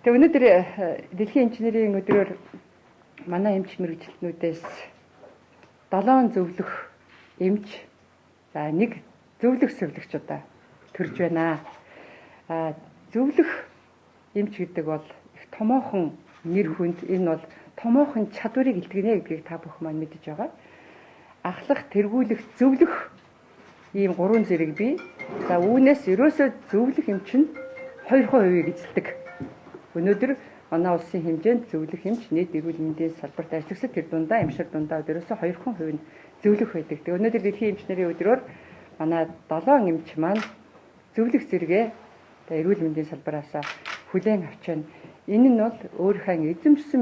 Тэгээ өнөөдөр дэлхийн эмчнэрийн өдрөөр манай эмч мэрэгчлэнүүдээс 7 зөвлөх эмч за нэг зөвлөх сувлагчудаа төрж байна. Зөвлөх эмч гэдэг бол их томоохон нэр хүнд энэ бол томоохон чадварыг илтгэнэ гэдгийг та бүхэн маань мэдэж байгаа. Ахлах, тэргүүлэх, зөвлөх ийм 3 зэрэг бий. За үүнээс ерөөсөө зөвлөх эмч нь 2% эзэлдэг. Өнөөдөр манай улсын хэмжээнд зөвлөх эмч нийт эрүүл мэндийн салбарт ажиллагчид тэр дундаа эмчнэр дундаа ерөөсөө 2% нь зөвлөх байдаг. Тэгээ өнөөдөр дэлхийн эмчнэрийн өдрөөр манай 7 эмч маань зөвлөх зэрэгээ эрүүл мэндийн салбараас хүлээн авч байна. Энэ нь бол өөрийнхөө эзэмшсэн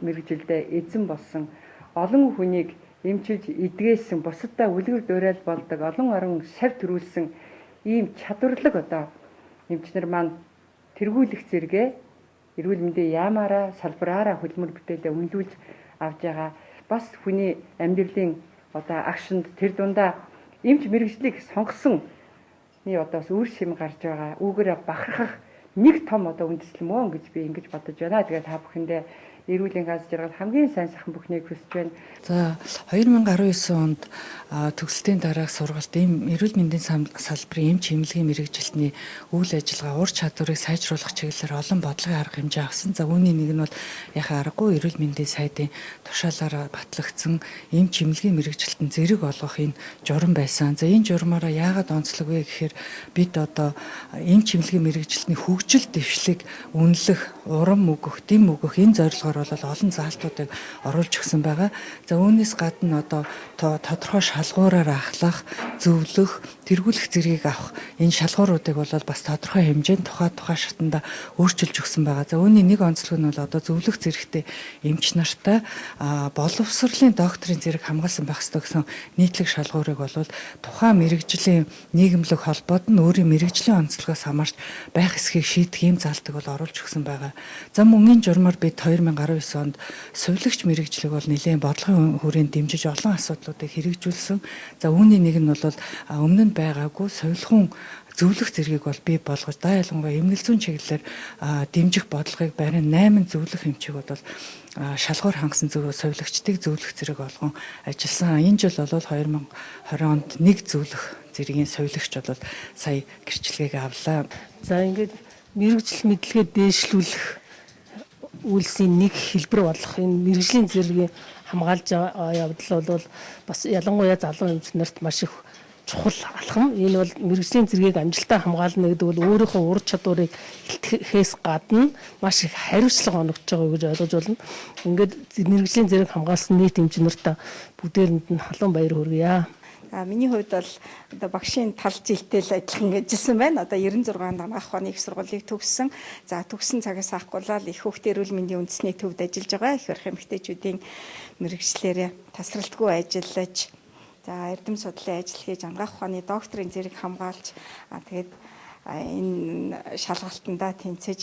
мэрэгжилдээ эзэн болсон олон хүнийг эмчилж эдгээсэн бусаддаа үлгэр дуурайл болдог олон орон шав төрүүлсэн ийм чадварлаг одоо эмчнэр маань тэргүүлэх зэрэгээ эрүүл мэндийн яамаараа салбараараа хөдөлмөр бүтээлээ үнэлүүлж авж байгаа. Бас хүний амьдралын одоо агшинд тэр дундаа эмч мэрэгжлийг сонгосон одоо бас үр шим гарч байгаа. Үүгээрээ бахархах нэг том одоо үндэслэл мөн гэж би ингэж бодож байна. Тэгээд та бүхэндээ эрүүлийн ганц жаргал хамгийн сайн сайхан бүхнийг хүсэж байна. За 2019 онд төгсөлтийн дараах сургалт эрүүл мэндийн салбарын эмч эмнэлгийн мэрэгжилтний үйл ажиллагаа ур чадварыг сайжруулах чиглэлээр олон бодлогын арга хэмжээ авсан. За үүний нэг нь бол яхаа аргагүй эрүүл мэндийн сайдын тушаалаараа батлагдсан эмч эмнэлгийн мэрэгжилтэн зэрэг олгох энэ журам байсан. За энэ журмаараа яагаад онцлог вэ гэхээр бид одоо эмч эмнэлгийн мэрэгжилтний хөгжил дэвшлиг үнэлэх, урам өгөх, дэм өгөх энэ зорилгоор бол олон заалтуудыг оруулж өгсөн байгаа. За үүнээс гадна одоо тодорхой шалгуураар ахлах, зөвлөх, тэргүүлэх зэргийг авах энэ шалгууруудыг бол бас тодорхой хэмжээнд тухай шатанда өөрчилж өгсөн байгаа. За үүний нэг онцлог нь бол одоо зөвлөх зэрэгтэй эмч нартай боловсролын докторийн зэрэг хамгаалсан байх ёстой гэсэн нийтлэг шалгуурыг бол тухайн мэрэгжлийн нийгэмлэг холбоод нь өөрийн мэрэгжлийн онцлогоос хамаарч байх эсхийг шийдэх ийм залтыг бол оруулж өгсөн байгаа. За мөн энэ журмаар бид 2019 онд сувилагч мэрэгжлийг бол нэлээд бодлогын хүрээнд дэмжиж олон асуудлуудыг хэрэгжүүлсэн. За үүний нэг нь бол өмнө нь байгаагүй сувилахун зөвлөх зэргийг бол бий болгож ялангуяа эмнэлэг зүйн чиглэлээр дэмжих бодлогыг барин 8 зөвлөх эмчийг бол шалгуур хангасан сувилагчдыг зөвлөх зэрэг болгон ажилласан. Энэ жил бол 2020 онд нэг зөвлөх зэргийн сувилагч бол сая гэрчлэгийг авлаа. За ингээд мэрэгжил мэдлэгээ дээшлүүлэх үйлсийн нэг хэлбэр болох энэ мэрэгжлийн зэргийн хамгаалж явдал бол бас ялангуяа залуу эмчнэрт маш их чухал алхам. Энэ бол мэрэгжлийн зэргийг амжилттай хамгаална гэдэг бол өөрийнхөө ур чадварыг илтгэхээс гадна маш их хариуцлага оногдож байгаа гэж ойлгож байна. Ингээд мэрэгжлийн зэрэг хамгаалсан нийт эмчнэрт бүгдээрэнд нь халуун баяр хүргье. Миний хувьд бол одоо багшийн тал жилтэй л адилхан ажилласан байна. Одоо 96 анх ухааны их сургуулийг төгссөн. За төгссөн цагаас ахгуулаад их хүүхдийн эрүүл мэндийн үндэсний төвд ажиллаж байгаа. Их барих эмэгтэйчүүдийн мэрэгчлэрээ тасралтгүй ажиллаж за эрдэм судлалын ажил хийж анагаах ухааны докторийн зэрэг хамгаалж тэгээд энэ шалгалтандаа тэнцэж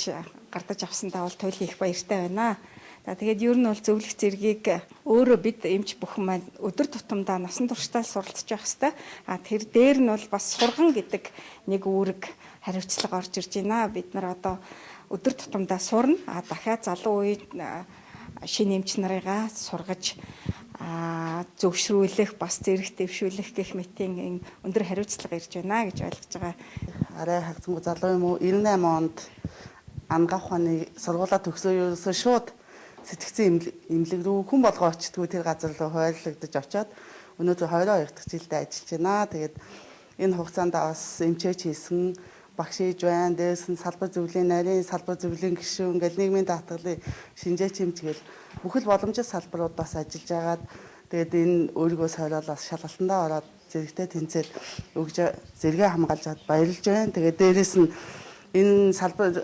гардаж авсандаа бол туйлын их баяртай байна. Тэгээд ер нь бол зөвлөх зэргийг өөрөө бид эмч бүхэн маань өдөр тутамдаа насан туршдаа суралцж явах хэрэгтэй. Тэр дээр нь бол бас сурган гэдэг нэг үүрэг хариуцлага орж ирж байна. Бид нар одоо өдөр тутамдаа сурна. Дахиад залуу үед шинэ эмч нарыгаа сургаж зөвшрүүлэх, бас зэрэг дэвшүүлэх гэх мэтийн өндөр хариуцлага ирж байна гэж ойлгож байгаа. Арай хагцгүй залуу юм уу? 98 онд анагаах ухааны сургуулаа төгсөөс шууд сэтгцэн эмнэлэг рүү хүн болгоо очтгүй тэр газар руу хойрлогдож очиод өнөөдөр 22 дахь жилдээ ажиллаж байна. Тэгээд энэ хугацаанд бас эмчээч хийсэн, багш хийж байна. Дээрс нь салбар зөвлөлийн нарийн, салбар зөвлөлийн гишүүн, ингээл нийгмийн даатгалын шинжээч эмч гэл бүхэл боломжит салбарууд бас ажиллаж агаад тэгээд энэ өөрийгөө сойролоос шалгалтандаа ороод зэрэгтэй тэнцээд зэрэгээ хамгаалж чад баярлж байна. Тэгээд дээрээс нь энэ салбар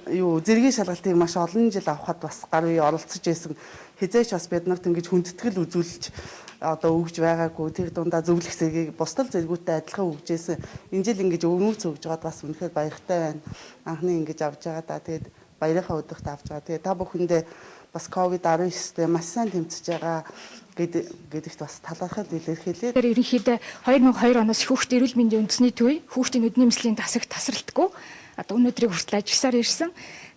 зэргийн шалгалтыг маш олон жил авахад бас гар үе оролцож байсан. Хизээч бас биднэрт ингэж хүндэтгэл үзүүлж одоо өгж байгаагүй. Тэр дундаа зөвлөх зэргийг бусдал зэргүүтээ адилхан өгжсэн. Энэ жил ингэж өвнөөц өгж байгаад бас үнэхээр баяртай байна. Анхны ингэж авч байгаа да. Тэгээд баярынхаа өдөрт авч байгаа. Тэгээд та бүхэндээ бас COVID-19-тэй маш сайн тэмцэж байгаа гэдэгт бас талархал илэрхийлээ. Тэр ерөнхийдөө 2002 оноос хүүхдийн эрүүл мэндийн үндэсний төвийн хүүхдийн нүдний эмслийн тасралтгүй одоо өнөөдрийг хүртэл ажилласаар ирсэн.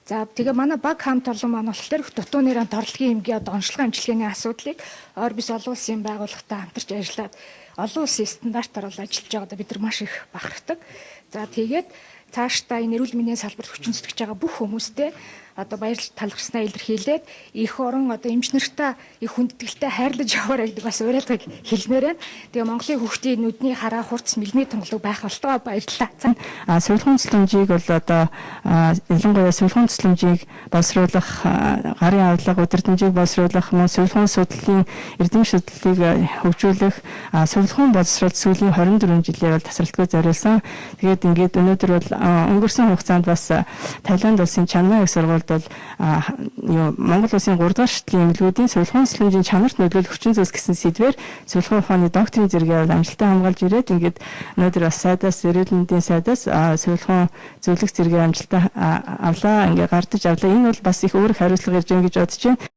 За тэгээ манай баг хамт олон маань болохоор дутуу нэрийн дорлогийн эмгийн одоо онцлогын амжилтны асуудлыг ойр бис олон улсын байгууллагатай хамтарч ажиллаад олон улсын стандартаар бол ажиллаж байгаадаа бид нар маш их бахархдаг. За тэгээд цаашдаа энэ эрүүл мэндийн салбарт хүчин зүтгэж байгаа бүх хүмүүстээ одоо баярлалт талархснаа илэрхийлээд их орон одоо эмч нартай их хүндэтгэлтэй хайрлаж яваарай гэдэг бас уриалгыг хэлмээр байна. Тэгээ Монголын хүүхдийн нүдний хараа хурц мэлний тунгалаг байх болтгоо баярлалаа. Сувилгын төслөмжийг бол одоо ялангуяа сувилгын төслөмжийг боловсруулах, гарын авлага удирдамжийг боловсруулах, сувилгын судлалын эрдэм судлалыг хөгжүүлэх, сувилгын боловсролд сүүлийн 24 жилээр бол тасралтгүй зориулсан. Тэгээд ингээд өнөөдөр бол өнгөрсөн хугацаанд бас Таиланд улсын Чанмай их сургууль бол Монгол улсын 3 дахь шатлын эмнэлгүүдийн сувилгын төслөмжийн чанарт нөлөөлөх хүчин зүйлс гэсэн сэдвээр сувилгын ухааны докторийн зэрэгээр амжилттай хамгаалж ирээд ингээд өнөөдөр бас сайдаас эрүүл мэндийн сайдаас сувилгын зөвлөх зэрэгээр амжилттай авлаа, ингээд гардаж авлаа. Энэ бол бас их өөрөг хариуцлага ирж байгаа гэж бодож байна.